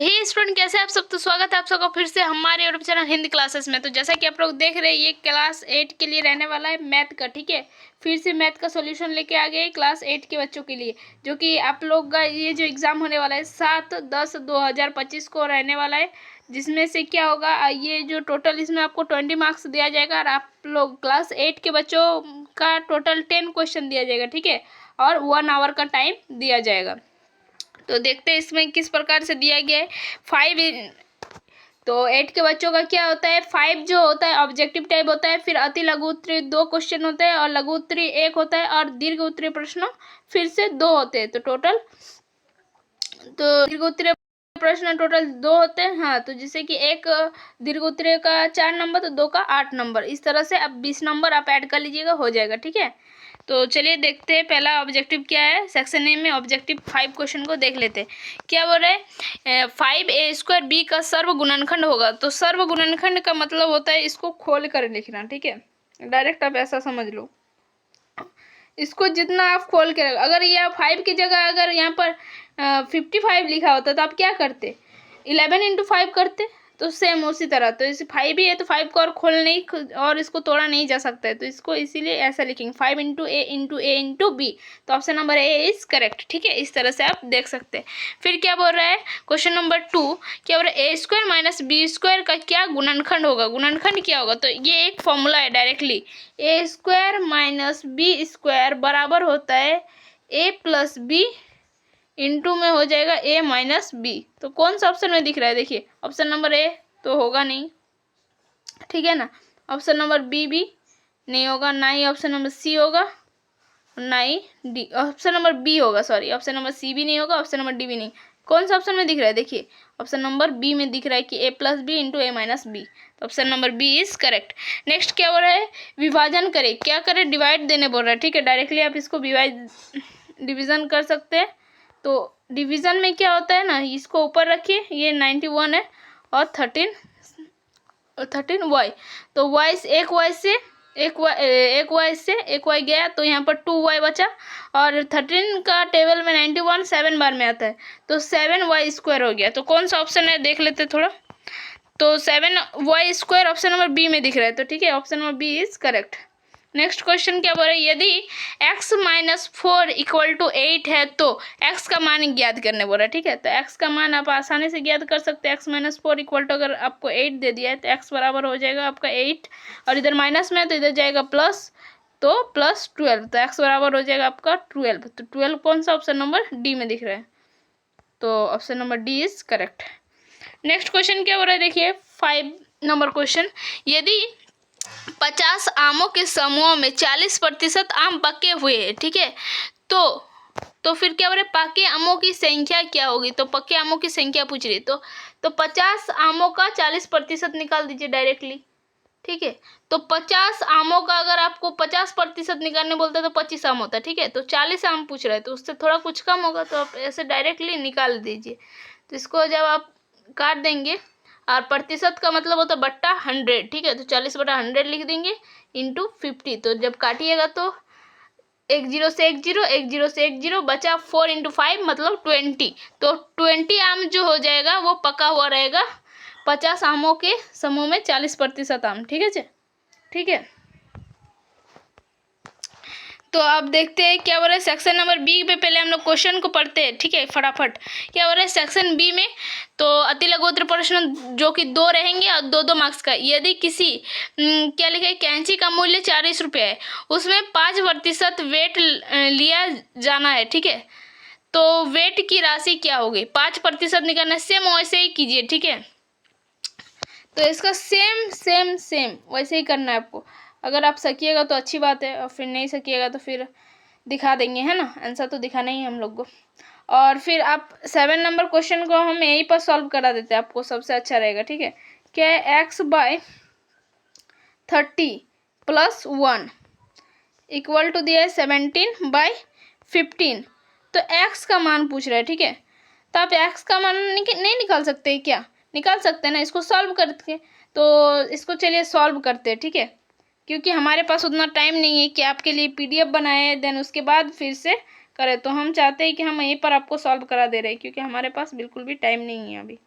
हे student, कैसे आप सब। तो स्वागत है आप सबका फिर से हमारे यूट्यूब चैनल हिंदी क्लासेस में। तो जैसा कि आप लोग देख रहे हैं, ये क्लास 8 के लिए रहने वाला है मैथ का। ठीक है, फिर से मैथ का सॉल्यूशन लेके आ गए क्लास 8 के बच्चों के लिए, जो कि आप लोग का ये जो एग्ज़ाम होने वाला है 7/10/2025 को रहने वाला है। जिसमें से क्या होगा, ये जो टोटल इसमें आपको 20 मार्क्स दिया जाएगा और आप लोग क्लास 8 के बच्चों का टोटल 10 क्वेश्चन दिया जाएगा। ठीक है, और 1 आवर का टाइम दिया जाएगा। तो देखते हैं इसमें किस प्रकार से दिया गया है। 5 तो 8 के बच्चों का क्या होता है, 5 जो होता है ऑब्जेक्टिव टाइप होता है, फिर अति लघु उत्तरीय 2 क्वेश्चन होते हैं और लघु उत्तरीय 1 होता है और दीर्घ उत्तरीय प्रश्न फिर से 2 होते हैं। तो टोटल दीर्घ उत्तरीय प्रश्न टोटल 2 होते हैं। हाँ, तो जैसे कि एक दीर्घ उत्तरीय का 4 नंबर तो 2 का 8 नंबर, इस तरह से अब 20 नंबर आप ऐड कर लीजिएगा, हो जाएगा। ठीक है, तो चलिए देखते हैं पहला ऑब्जेक्टिव क्या है। सेक्शन ए में ऑब्जेक्टिव 5 क्वेश्चन को देख लेते हैं। क्या बोल रहे हैं, 5a² b का सर्व गुणनखंड होगा। तो सर्व गुणनखंड का मतलब होता है इसको खोल कर लिखना। ठीक है, डायरेक्ट आप ऐसा समझ लो, इसको जितना आप खोल के अगर यह 5 की जगह अगर यहाँ पर 55 लिखा होता तो आप क्या करते, 11 × 5 करते। तो सेम उसी तरह, तो इसे 5 ही है तो 5 को और खोल नहीं और इसको तोड़ा नहीं जा सकता है, तो इसको इसीलिए ऐसा लिखेंगे 5 × a × a × b। तो option number A is correct. ठीक है, इस तरह से आप देख सकते हैं। फिर क्या बोल रहा है क्वेश्चन नंबर 2, क्या बोल रहा है a² - b² का क्या गुणनखंड होगा। गुणनखंड क्या होगा, तो ये एक फॉर्मूला है डायरेक्टली, a² - b² बराबर होता है a + b इंटू में हो जाएगा a - b। तो कौन सा ऑप्शन में दिख रहा है, देखिए ऑप्शन नंबर ए तो होगा नहीं, ठीक है ना। ऑप्शन नंबर बी भी नहीं होगा, ना ही ऑप्शन नंबर सी होगा, ना ही डी। ऑप्शन नंबर बी होगा, सॉरी, ऑप्शन नंबर सी भी नहीं होगा, ऑप्शन नंबर डी भी नहीं। कौन सा ऑप्शन में दिख रहा है, देखिए ऑप्शन नंबर बी में दिख रहा है कि a + b into a - b। तो option number B is correct. Next क्या बोल रहा है, विभाजन करें। क्या करें, डिवाइड देने बोल रहा है। ठीक है, डायरेक्टली आप इसको डिवीजन कर सकते हैं। तो डिवीजन में क्या होता है ना, इसको ऊपर रखिए, ये 91 है और 13 वाई। तो वाई से एक वाई से एक वाई गया, तो यहाँ पर 2 वाई बचा। और 13 का टेबल में 91 7 बार में आता है, तो 7y² हो गया। तो कौन सा ऑप्शन है देख लेते थोड़ा। तो 7y² ऑप्शन नंबर बी में दिख रहा है, तो ठीक है, option number B is correct. Next question क्या बोल रहा है, यदि x - 4 = 8 है तो x का मान ज्ञात करने बोल रहा है। ठीक है, तो x का मान आप आसानी से ज्ञात कर सकते हैं। x - 4 = अगर आपको 8 दे दिया है तो x बराबर हो जाएगा आपका 8, और इधर माइनस में है तो इधर जाएगा प्लस, तो +12, तो x बराबर हो जाएगा आपका 12। तो 12 कौन सा ऑप्शन नंबर डी में दिख रहा है, तो option number D is correct. Next question क्या हो रहा है, देखिए 5 नंबर क्वेश्चन, यदि 50 आमों के समूह में 40% आम पके हुए हैं। ठीक है, तो फिर क्या बोल रहे, पके आमों की संख्या क्या होगी। तो पके आमों की संख्या पूछ रही है, तो 50 आमों का 40% निकाल दीजिए डायरेक्टली। ठीक है, तो 50 आमों का अगर आपको 50% निकालने बोलते तो 25 आम होता है। ठीक है, तो 40 आम पूछ रहा है, तो उससे थोड़ा कुछ कम होगा, तो आप ऐसे डायरेक्टली निकाल दीजिए। तो इसको जब आप काट देंगे, और प्रतिशत का मतलब होता है बट्टा 100। ठीक है, तो 40/100 लिख देंगे इंटू 50। तो जब काटिएगा तो 1 0 से 1 0, 1 0 से 1 0 बचा, 4 × 5 मतलब 20। तो 20 आम जो हो जाएगा वो पका हुआ रहेगा 50 आमों के समूह में 40% आम। ठीक है जी, ठीक है। तो अब देखते हैं क्या बोल रहे हैं सेक्शन नंबर बी पे। पहले हम लोग क्वेश्चन को पढ़ते हैं, ठीक है, फटाफट। क्या बोल रहे हैं सेक्शन बी में, तो अति लघु उत्तरीय प्रश्न जो कि 2 रहेंगे और 2-2 मार्क्स का। यदि किसी क्या लिखा है, कैंची का मूल्य 40 रुपये है, उसमें 5% वेट लिया जाना है। ठीक है, तो वेट की राशि क्या होगी, 5% निकालना है, सेम वैसे ही कीजिए। ठीक है, तो इसका सेम वैसे ही करना है आपको। अगर आप सकिएगा तो अच्छी बात है, और फिर नहीं सकिएगा तो फिर दिखा देंगे, है ना, आंसर तो दिखाना ही है हम लोग को। और फिर आप 7 नंबर क्वेश्चन को हम यहीं पर सॉल्व करा देते हैं, आपको सबसे अच्छा रहेगा। ठीक है, क्या है, x/30 + 1 = दिया है 17/15। तो x का मान पूछ रहा है। ठीक है, तो आप x का मान नहीं निकाल सकते क्या, निकाल सकते हैं ना, इसको सॉल्व करके। तो इसको चलिए सॉल्व करते हैं। ठीक है, क्योंकि हमारे पास उतना टाइम नहीं है कि आपके लिए PDF बनाए देन उसके बाद फिर से करें। तो हम चाहते हैं कि हम यहीं पर आपको सॉल्व करा दे रहे हैं, क्योंकि हमारे पास बिल्कुल भी टाइम नहीं है अभी।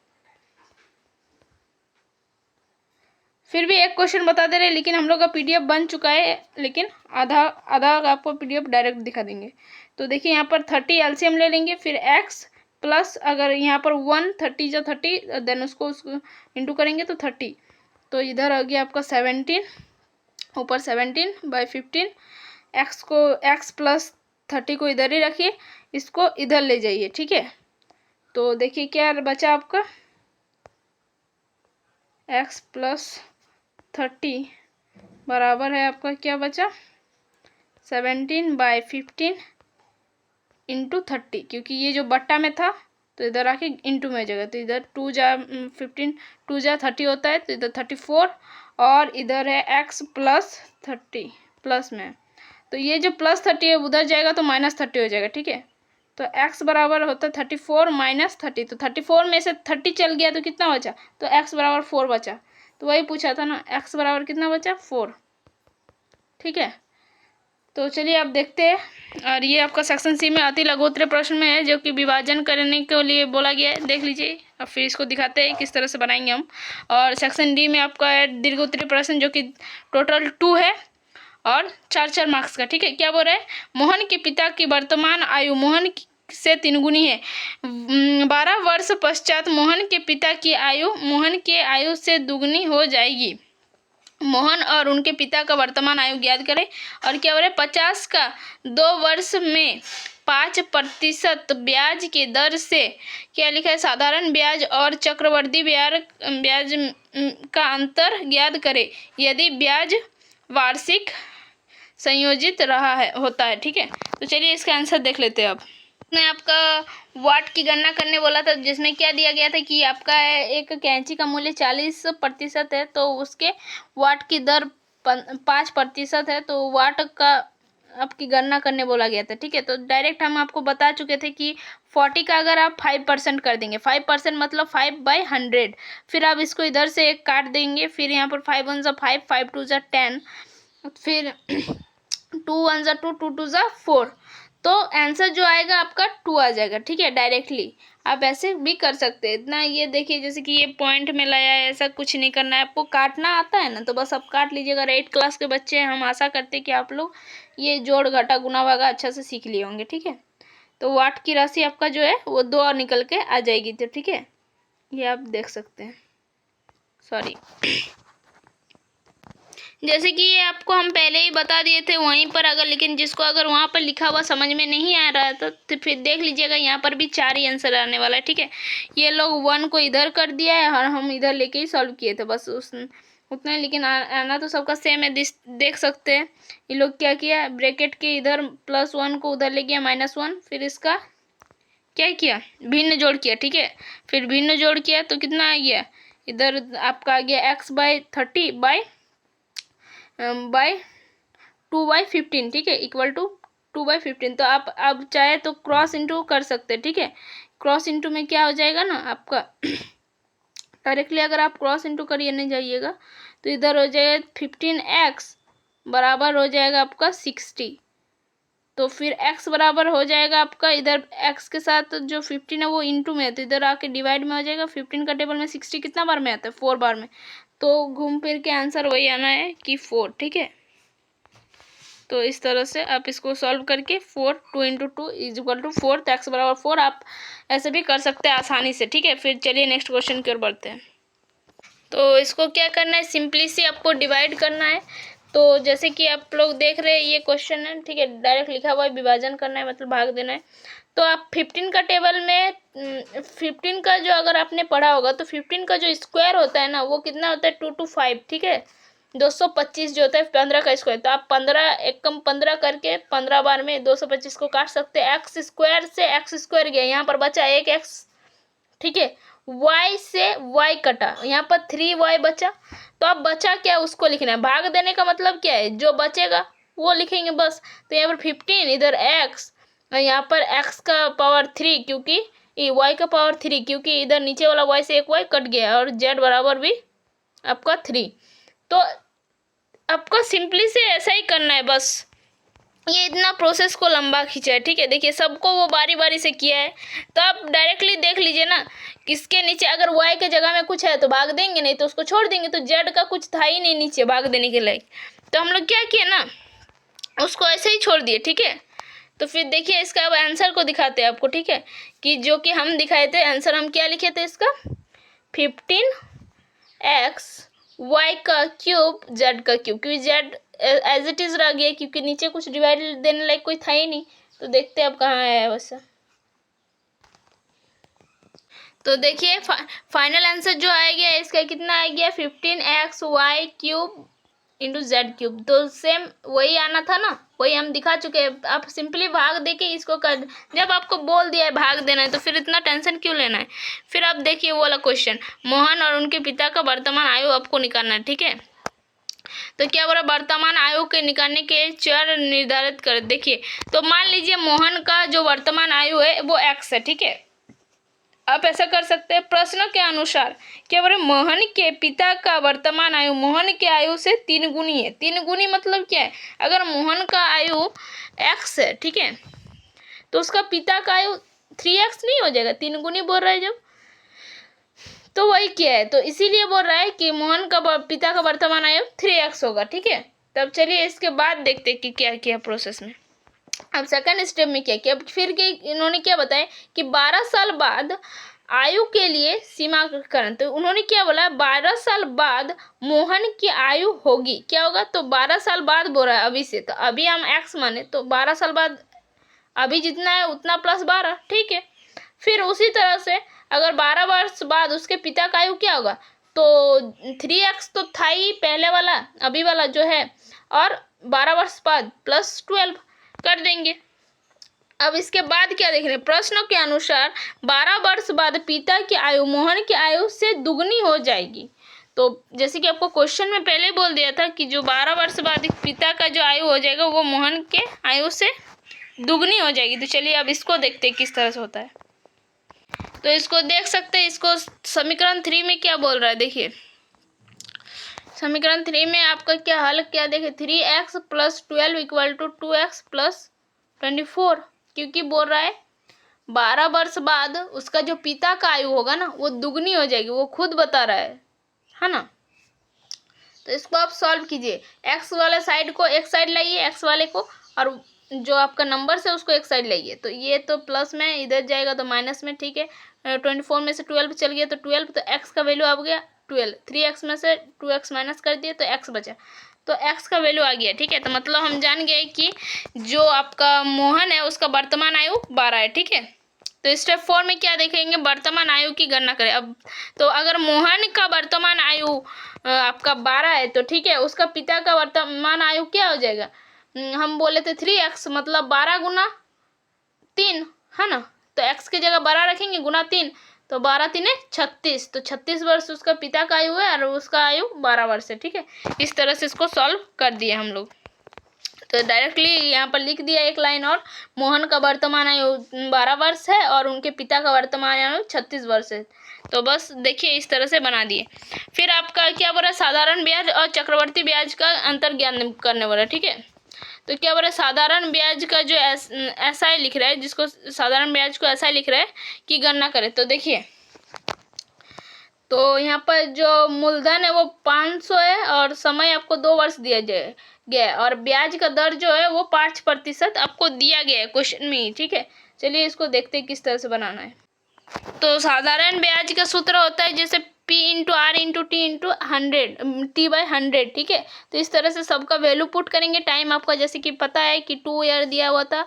फिर भी एक क्वेश्चन बता दे रहे हैं, लेकिन हम लोग का पीडीएफ बन चुका है, लेकिन आधा आधा आपको पीडीएफ डायरेक्ट दिखा देंगे। तो देखिए यहाँ पर 30 एलसीएम ले लेंगे, फिर x प्लस अगर यहाँ पर 1 30 जो 30 देन उसको इंटू करेंगे तो 30। तो इधर आ गया आपका 17, ऊपर 17/15। x प्लस 30 को इधर ही रखिए, इसको इधर ले जाइए, ठीक है। तो देखिए क्या बचा आपका, x प्लस 30 बराबर है आपका क्या बचा, 17/15 इंटू 30, क्योंकि ये जो बट्टा में था तो इधर आके इंटू में जगह, तो इधर 2 जा 15 2 जा 30 होता है, तो इधर 34 और इधर है x प्लस 30 प्लस में, तो ये जो प्लस 30 है उधर जाएगा तो माइनस 30 हो जाएगा, ठीक है। तो x बराबर होता है 34 माइनस 30, तो 34 में से 30 चल गया तो कितना बचा, तो x बराबर 4 बचा। तो वही पूछा था ना, x बराबर कितना बचा, 4, ठीक है। तो चलिए आप देखते हैं, और ये आपका सेक्शन सी में अति लघुत्तरीय प्रश्न में है, जो कि विभाजन करने के लिए बोला गया है, देख लीजिए। अब फिर इसको दिखाते हैं किस तरह से बनाएंगे हम। और सेक्शन डी में आपका है दीर्घोत्तरीय प्रश्न, जो कि टोटल 2 है और 4-4 मार्क्स का, ठीक है। क्या बोल रहा है, मोहन के पिता की वर्तमान आयु मोहन से 3 गुनी है। 12 वर्ष पश्चात मोहन के पिता की आयु मोहन के आयु से दुगनी हो जाएगी। मोहन और उनके पिता का वर्तमान आयु ज्ञात करें। और क्या हो रहा है, 50 का 2 वर्ष में 5% ब्याज के दर से क्या लिखा है, साधारण ब्याज और चक्रवृद्धि ब्याज का अंतर ज्ञात करें यदि ब्याज वार्षिक संयोजित रहा है होता है, ठीक है। तो चलिए इसका आंसर देख लेते हैं अब। मैं आपका वाट की गणना करने बोला था, जिसमें क्या दिया गया था कि आपका एक कैंची का मूल्य 40% है, तो उसके वाट की दर 5% है, तो वाट का आपकी गणना करने बोला गया था, ठीक है। तो डायरेक्ट हम आपको बता चुके थे कि 40 का अगर आप 5% कर देंगे, 5% मतलब 5/100, फिर आप इसको इधर से एक काट देंगे, फिर यहाँ पर 5 1 5 5 2 10, फिर 2 1 2 2 2 4, तो आंसर जो आएगा आपका 2 आ जाएगा, ठीक है। डायरेक्टली आप ऐसे भी कर सकते हैं। इतना ये देखिए, जैसे कि ये पॉइंट में लाया है, ऐसा कुछ नहीं करना है आपको, काटना आता है ना तो बस आप काट लीजिएगा। 8 क्लास के बच्चे हैं, हम आशा करते हैं कि आप लोग ये जोड़ घटा गुना भागा अच्छा से सीख लिए होंगे, ठीक है। तो वाट की राशि आपका जो है वो 2 और निकल के आ जाएगी, तो ठीक है, ये आप देख सकते हैं। सॉरी, जैसे कि ये आपको हम पहले ही बता दिए थे वहीं पर, अगर लेकिन जिसको अगर वहाँ पर लिखा हुआ समझ में नहीं आ रहा है तो फिर देख लीजिएगा, यहाँ पर भी 4 ही आंसर आने वाला है, ठीक है। ये लोग 1 को इधर कर दिया है और हम इधर लेके ही सॉल्व किए थे, बस उतना, लेकिन आना तो सबका सेम है, देख सकते हैं। ये लोग क्या किया, ब्रैकेट के इधर +1 को उधर ले गया -1, फिर इसका क्या किया, भिन्न जोड़ किया, ठीक है। फिर भिन्न जोड़ किया तो कितना आ गया, इधर आपका आ गया x/30 बाय 2/15, ठीक है, इक्वल टू 2/15। तो आप अब चाहे तो क्रॉस इंटू कर सकते हैं, ठीक है। क्रॉस इंटू में क्या हो जाएगा ना आपका, डायरेक्टली अगर आप क्रॉस इंटू करिए नहीं जाइएगा तो इधर हो जाएगा 15x बराबर हो जाएगा आपका 60, तो फिर x बराबर हो जाएगा आपका, इधर x के साथ जो 15 है वो इंटू में है, तो इधर आके डिवाइड में हो जाएगा। 15 का टेबल में 60 कितना बार में आता है, 4 बार में, तो घूम फिर के आंसर वही आना है कि 4, ठीक है। तो इस तरह से आप इसको सॉल्व करके 4 2 × 2 = 4, तो x बराबर 4 आप ऐसे भी कर सकते हैं आसानी से, ठीक है। फिर चलिए नेक्स्ट क्वेश्चन की ओर बढ़ते हैं। तो इसको क्या करना है, सिंपली से आपको डिवाइड करना है। तो जैसे कि आप लोग देख रहे हैं ये क्वेश्चन है, ठीक है, डायरेक्ट लिखा हुआ है, विभाजन करना है मतलब भाग देना है। तो आप 15 का टेबल में 15 का जो अगर आपने पढ़ा होगा तो 15 का जो स्क्वायर होता है ना वो कितना होता है, 2 to 5, ठीक है। 225 जो होता है 15 का स्क्वायर, तो आप 15 एक कम 15 करके 15 बार में 225 को काट सकते हैं। एक्स स्क्वायर से एक्स स्क्वायर गया, यहाँ पर बचा एक एक्स, ठीक है। y से y कटा, यहाँ पर 3y बचा, तो अब बचा क्या उसको लिखना है। भाग देने का मतलब क्या है, जो बचेगा वो लिखेंगे बस। तो यहाँ पर 15 इधर x, और यहाँ पर x का पावर 3 क्योंकि y का पावर 3 क्योंकि इधर नीचे वाला y से एक y कट गया, और z बराबर भी आपका 3। तो आपको सिंपली से ऐसा ही करना है बस, ये इतना प्रोसेस को लंबा खींचा है, ठीक है। देखिए सबको वो बारी बारी से किया है, तो आप डायरेक्टली देख लीजिए ना, किसके नीचे अगर वाई के जगह में कुछ है तो भाग देंगे, नहीं तो उसको छोड़ देंगे। तो जेड का कुछ था ही नहीं नीचे भाग देने के लायक, तो हम लोग क्या किए ना, उसको ऐसे ही छोड़ दिए, ठीक है। तो फिर देखिए इसका अब आंसर को दिखाते हैं आपको, ठीक है, कि जो कि हम दिखाए थे आंसर, हम क्या लिखे थे इसका 15x y का क्यूब z का क्यूब, क्योंकि z एज इट इज रह गया क्योंकि नीचे कुछ डिवाइड देने लायक कोई था ही नहीं। तो देखते हैं अब कहाँ आया वैसा। तो देखिए फाइनल आंसर जो आ गया इसका कितना आ गया 15x y cube into Z cube. तो सेम वही आना था ना, वही हम दिखा चुके हैं। आप सिंपली भाग दे के इसको कर, जब आपको बोल दिया है भाग देना है तो फिर इतना टेंशन क्यों लेना है। फिर आप देखिए वो वाला क्वेश्चन, मोहन और उनके पिता का वर्तमान आयु आपको निकालना है, ठीक है। तो क्या बोला, वर्तमान आयु के निकालने के चर निर्धारित कर। देखिए तो मान लीजिए मोहन का जो वर्तमान आयु है वो x है, ठीक है। आप ऐसा कर सकते हैं प्रश्न के अनुसार, क्या बोले मोहन के पिता का वर्तमान आयु मोहन के आयु से 3 गुनी है। 3 गुनी मतलब क्या है, अगर मोहन का आयु x है, ठीक है, तो उसका पिता का आयु 3x नहीं हो जाएगा, 3 गुनी बोल रहा है जब, तो वही क्या है, तो इसीलिए बोल रहा है कि मोहन का पिता का वर्तमान आयु 3x होगा, ठीक है। तब चलिए इसके बाद देखते हैं कि क्या किया प्रोसेस में। अब सेकंड स्टेप में क्या किया, फिर के इन्होंने क्या बताया कि 12 साल बाद आयु के लिए सीमाकरण। तो उन्होंने क्या बोला, 12 साल बाद मोहन की आयु होगी, क्या होगा, तो 12 साल बाद बोल रहा है अभी से, तो अभी हम x माने तो 12 साल बाद अभी जितना है उतना प्लस 12, ठीक है। फिर उसी तरह से अगर 12 वर्ष बाद उसके पिता का आयु क्या होगा, तो 3x तो था ही पहले वाला, अभी वाला जो है, और 12 वर्ष बाद प्लस 12 कर देंगे। अब इसके बाद क्या देख रहे हैं, प्रश्नों के अनुसार 12 वर्ष बाद पिता की आयु मोहन की आयु से दुगनी हो जाएगी। तो जैसे कि आपको क्वेश्चन में पहले बोल दिया था कि जो 12 वर्ष बाद पिता का जो आयु हो जाएगा वो मोहन के आयु से दुगनी हो जाएगी। तो चलिए अब इसको देखते हैं किस तरह से होता है। तो इसको देख सकते हैं, इसको समीकरण 3 में क्या बोल रहा है, देखिए समीकरण 3 में आपका क्या हल क्या, देखिए 3x plus 12 equal to 2x plus 24, क्योंकि बोल रहा है 12 वर्ष बाद उसका जो पिता का आयु होगा ना वो दुगनी हो जाएगी, वो खुद बता रहा है ना। तो इसको आप सॉल्व कीजिए, x वाले साइड को एक साइड लाइए, x वाले को, और जो आपका नंबर से उसको एक साइड लाइए। तो ये तो प्लस में इधर जाएगा तो माइनस में, ठीक है। 24 में से 12 चल गया तो 12, तो x का वैल्यू आ गया 12। 3x में से 2x माइनस कर दिए तो x बचा, तो x का वैल्यू आ गया, ठीक है। तो मतलब हम जान गए कि जो आपका मोहन है उसका वर्तमान आयु 12 है, ठीक है। तो स्टेप 4 में क्या देखेंगे, वर्तमान आयु की गणना करें। अब तो अगर मोहन का वर्तमान आयु आपका 12 है तो ठीक है, उसका पिता का वर्तमान आयु क्या हो जाएगा, हम बोले थे 3x, मतलब 12 गुना 3 है ना। तो x की जगह 12 रखेंगे गुना 3, तो 12 3 36, तो 36 वर्ष उसका पिता का आयु है और उसका आयु 12 वर्ष है, ठीक है। इस तरह से इसको सॉल्व कर दिए हम लोग। तो डायरेक्टली यहाँ पर लिख दिया एक लाइन, और मोहन का वर्तमान आयु 12 वर्ष है और उनके पिता का वर्तमान आयु 36 वर्ष है। तो बस देखिए इस तरह से बना दिए। फिर आपका क्या बोला, साधारण ब्याज और चक्रवर्ती ब्याज का अंतर ज्ञान करने वाला, ठीक है। तो क्या बोला, साधारण ब्याज का जो ऐसा ही लिख रहा है, जिसको साधारण ब्याज को ऐसा ही लिख रहा है कि गणना करें। तो देखिए, तो यहाँ पर जो मूलधन है वो 500 है और समय आपको 2 वर्ष दिया गया, और ब्याज का दर जो है वो 5% आपको दिया गया है क्वेश्चन में, ठीक है। चलिए इसको देखते हैं किस तरह से बनाना है। तो साधारण ब्याज का सूत्र होता है जैसे P into R into T into 100 T/100, ठीक है। तो इस तरह से सबका वैल्यू पुट करेंगे। टाइम आपका जैसे कि पता है कि 2 ईयर दिया हुआ था,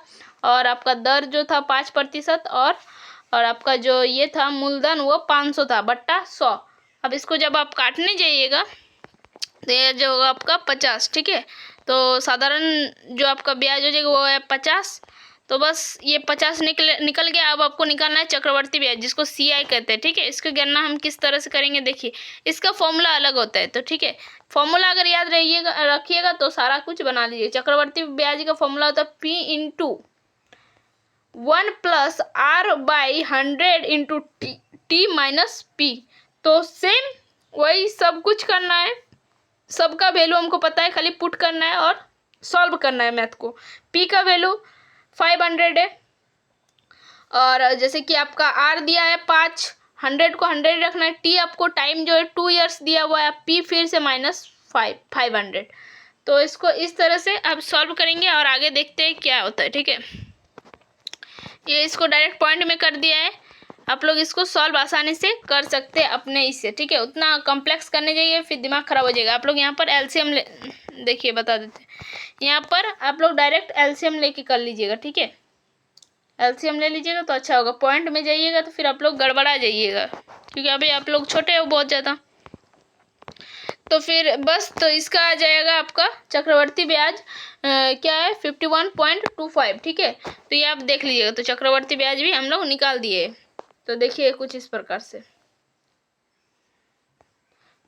और आपका दर जो था 5%, और आपका जो ये था मूलधन वो 500 था बट्टा 100। अब इसको जब आप काटने जाइएगा तो ये जो होगा आपका 50, ठीक है। तो साधारण जो आपका ब्याज हो जाएगा वो है 50। तो बस ये 50 निकल गया। अब आपको निकालना है चक्रवर्ती ब्याज, जिसको CI कहते हैं, ठीक है। इसकी गणना हम किस तरह से करेंगे, देखिए इसका फॉर्मूला अलग होता है, तो ठीक है। फॉर्मूला अगर याद रखिएगा तो सारा कुछ बना लीजिए। चक्रवर्ती ब्याज का फॉर्मूला होता है P into 1 plus R/100 into T minus P। तो सेम वही सब कुछ करना है, सबका वैल्यू हमको पता है, खाली पुट करना है और सॉल्व करना है मैथ को। पी का वैल्यू 500 है, और जैसे कि आपका आर दिया है 5, 100 को 100 रखना है। टी आपको टाइम जो है 2 ईयर्स दिया हुआ है, पी फिर से -500। तो इसको इस तरह से आप सॉल्व करेंगे और आगे देखते हैं क्या होता है, ठीक है। ये इसको डायरेक्ट पॉइंट में कर दिया है, आप लोग इसको सॉल्व आसानी से कर सकते हैं अपने इससे, ठीक है। उतना कॉम्प्लेक्स करने जाइए फिर दिमाग खराब हो जाएगा। आप लोग यहाँ पर एलसीएम देखिए बता देते हैं, यहाँ पर आप लोग डायरेक्ट एलसीएम लेके कर लीजिएगा, ठीक है। एलसीएम ले लीजिएगा तो अच्छा होगा। पॉइंट में जाइएगा तो फिर आप लोग गड़बड़ा जाइएगा, क्योंकि अभी आप लोग छोटे हो बहुत ज़्यादा। तो फिर बस, तो इसका आ जाएगा आपका चक्रवर्ती ब्याज क्या है 51.25, ठीक है। तो ये आप देख लीजिएगा। तो चक्रवर्ती ब्याज भी हम लोग निकाल दिए। तो देखिए कुछ इस प्रकार से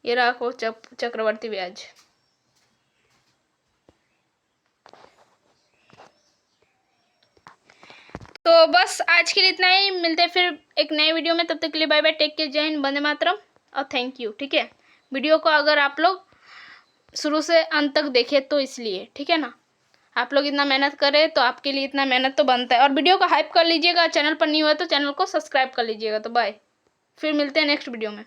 ये रखो चक्रवर्ती ब्याज। तो बस आज के लिए इतना ही, मिलते हैं फिर एक नए वीडियो में। तब तक के लिए बाय बाय, टेक केयर, जय हिंद, वंदे मातरम और थैंक यू, ठीक है। वीडियो को अगर आप लोग शुरू से अंत तक देखें तो इसलिए, ठीक है ना। आप लोग इतना मेहनत करें तो आपके लिए इतना मेहनत तो बनता है। और वीडियो को हाइप कर लीजिएगा, चैनल पर नहीं हुआ तो चैनल को सब्सक्राइब कर लीजिएगा। तो बाय, फिर मिलते हैं नेक्स्ट वीडियो में।